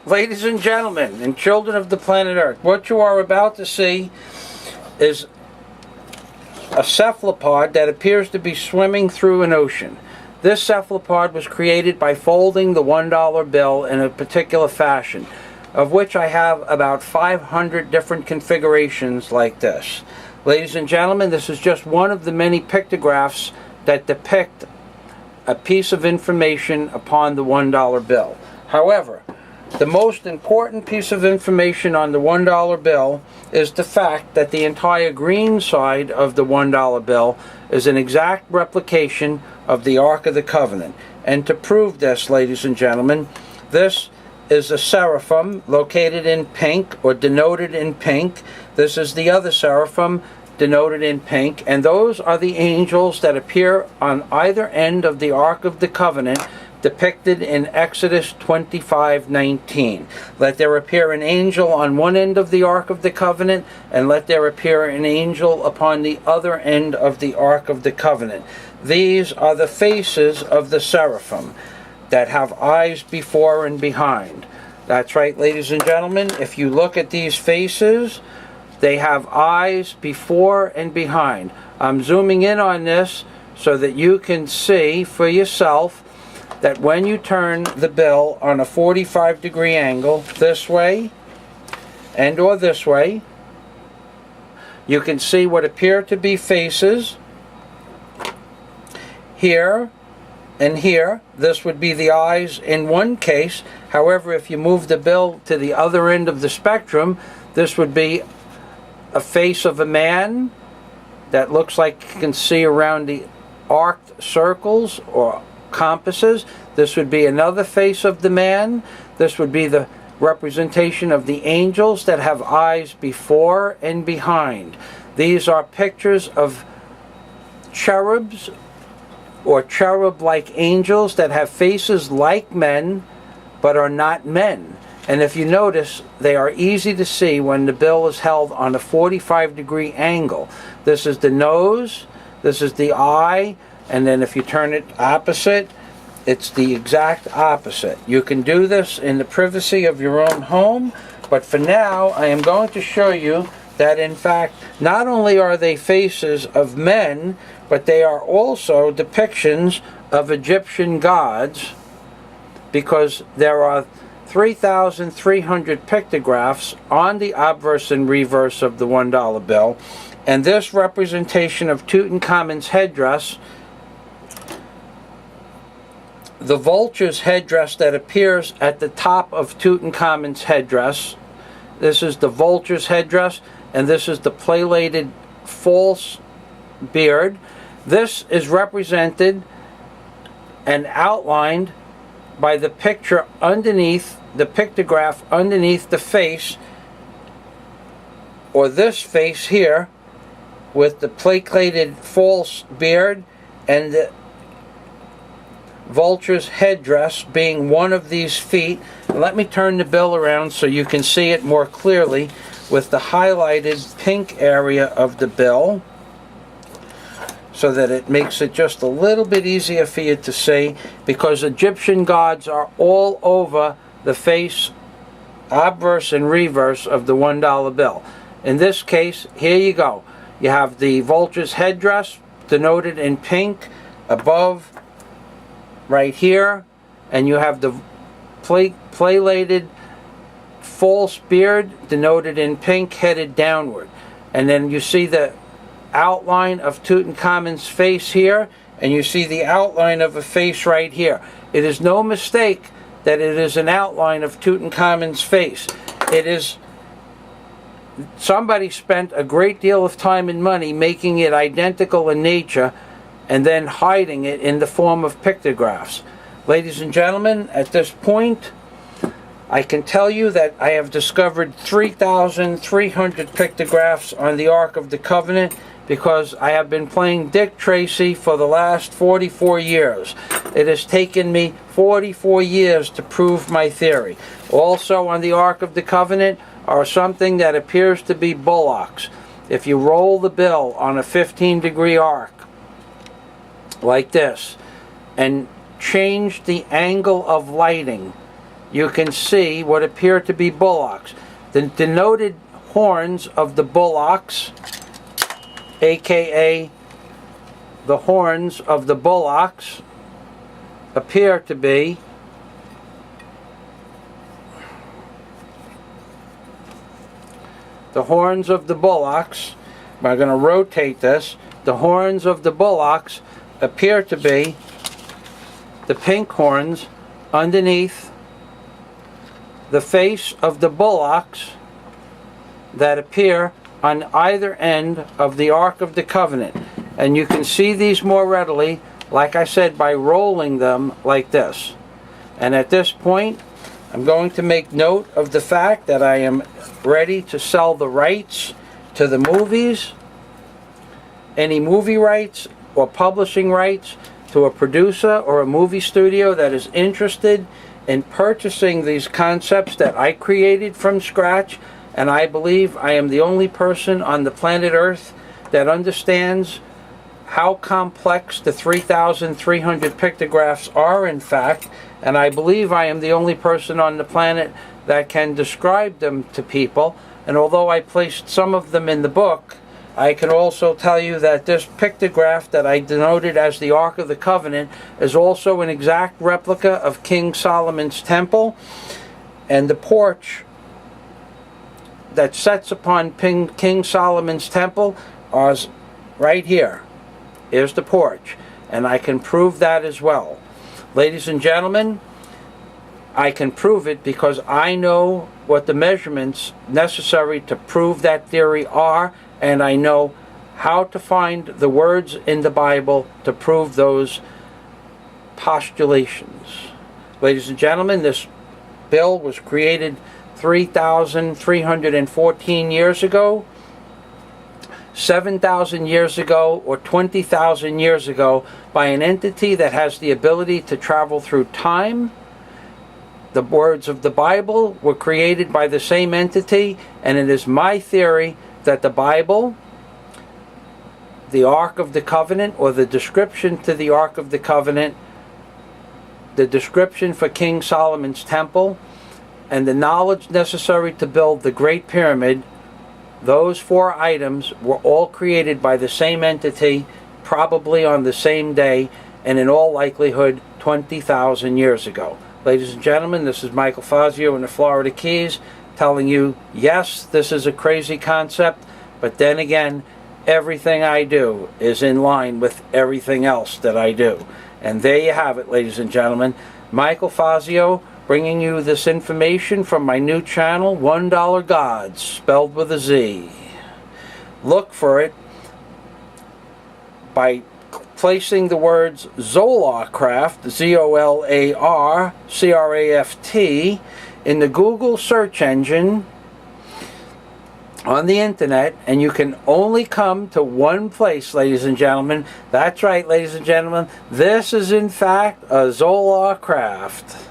Ladies and gentlemen, and children of the planet Earth, what you are about to see is a cephalopod that appears to be swimming through an ocean. This cephalopod was created by folding the $1 bill in a particular fashion, of which I have about 500 different configurations like this. Ladies and gentlemen, this is just one of the many pictographs that depict a piece of information upon the $1 bill. However, the most important piece of information on the $1 bill is the fact that the entire green side of the $1 bill is an exact replication of the Ark of the Covenant. And to prove this, ladies and gentlemen, this is a seraphim located in pink, or denoted in pink. This is the other seraphim denoted in pink, and those are the angels that appear on either end of the Ark of the Covenant, depicted in Exodus 25:19. Let there appear an angel on one end of the Ark of the Covenant, and let there appear an angel upon the other end of the Ark of the Covenant. These are the faces of the seraphim that have eyes before and behind. That's right, ladies and gentlemen, if you look at these faces, they have eyes before and behind. I'm zooming in on this so that you can see for yourself that when you turn the bill on a 45-degree angle this way and or this way, you can see what appear to be faces here and here. This would be the eyes in one case. However, if you move the bill to the other end of the spectrum, this would be a face of a man that looks like you can see around the arced circles or compasses. This would be another face of the man. This would be the representation of the angels that have eyes before and behind. These are pictures of cherubs or cherub-like angels that have faces like men but are not men. And if you notice, they are easy to see when the bill is held on a 45-degree angle. This is the nose, this is the eye, and then if you turn it opposite, it's the exact opposite. You can do this in the privacy of your own home, but for now I am going to show you that in fact not only are they faces of men, but they are also depictions of Egyptian gods, because there are 3,300 pictographs on the obverse and reverse of the $1 bill, and this representation of Tutankhamun's headdress, the vulture's headdress that appears at the top of Tutankhamun's headdress, this is the vulture's headdress, and this is the plaited false beard. This is represented and outlined by the picture underneath, the pictograph underneath the face, or this face here, with the plaited false beard and the vulture's headdress being one of these feet. And let me turn the bill around so you can see it more clearly with the highlighted pink area of the bill, so that it makes it just a little bit easier for you to see, because Egyptian gods are all over the face, obverse and reverse of the $1 bill. In this case, here you go. You have the vulture's headdress denoted in pink above right here, and you have the plaited false beard denoted in pink headed downward. And then you see the outline of Tutankhamun's face here, and you see the outline of a face right here. It is no mistake that it is an outline of Tutankhamun's face. It is, somebody spent a great deal of time and money making it identical in nature and then hiding it in the form of pictographs. Ladies and gentlemen, at this point, I can tell you that I have discovered 3,300 pictographs on the Ark of the Covenant, because I have been playing Dick Tracy for the last 44 years. It has taken me 44 years to prove my theory. Also on the Ark of the Covenant are something that appears to be bullocks. If you roll the bill on a 15-degree arc like this and change the angle of lighting you can see what appear to be bullocks. The denoted horns of the bullocks, aka the horns of the bullocks, appear to be the horns of the bullocks. I'm going to rotate this. The horns of the bullocks appear to be the pink horns underneath the face of the bullocks that appear on either end of the Ark of the Covenant. And you can see these more readily, like I said, by rolling them like this. And at this point, I'm going to make note of the fact that I am ready to sell the rights to the movies, any movie rights or publishing rights to a producer or a movie studio that is interested in purchasing these concepts that I created from scratch. And I believe I am the only person on the planet Earth that understands how complex the 3,300 pictographs are, in fact. And I believe I am the only person on the planet that can describe them to people. And although I placed some of them in the book, I can also tell you that this pictograph that I denoted as the Ark of the Covenant is also an exact replica of King Solomon's temple. And the porch that sets upon King Solomon's temple is right here. Here's the porch. And I can prove that as well. Ladies and gentlemen, I can prove it because I know what the measurements necessary to prove that theory are, and I know how to find the words in the Bible to prove those postulations. Ladies and gentlemen, this bill was created 3,314 years ago, 7,000 years ago, or 20,000 years ago by an entity that has the ability to travel through time. The words of the Bible were created by the same entity, and it is my theory that the Bible, the Ark of the Covenant, or the description to the Ark of the Covenant, the description for King Solomon's temple, and the knowledge necessary to build the Great Pyramid, those 4 items were all created by the same entity, probably on the same day, and in all likelihood 20,000 years ago. Ladies and gentlemen, this is Michael Fazio in the Florida Keys telling you, yes, this is a crazy concept, but then again, everything I do is in line with everything else that I do. And there you have it, ladies and gentlemen. Michael Fazio bringing you this information from my new channel, $1 Gods, spelled with a Z. Look for it by placing the words Zolarcraft, Z-O-L-A-R-C-R-A-F-T, in the Google search engine on the internet, and you can only come to one place, ladies and gentlemen. That's right, ladies and gentlemen. This is in fact a Zolarcraft.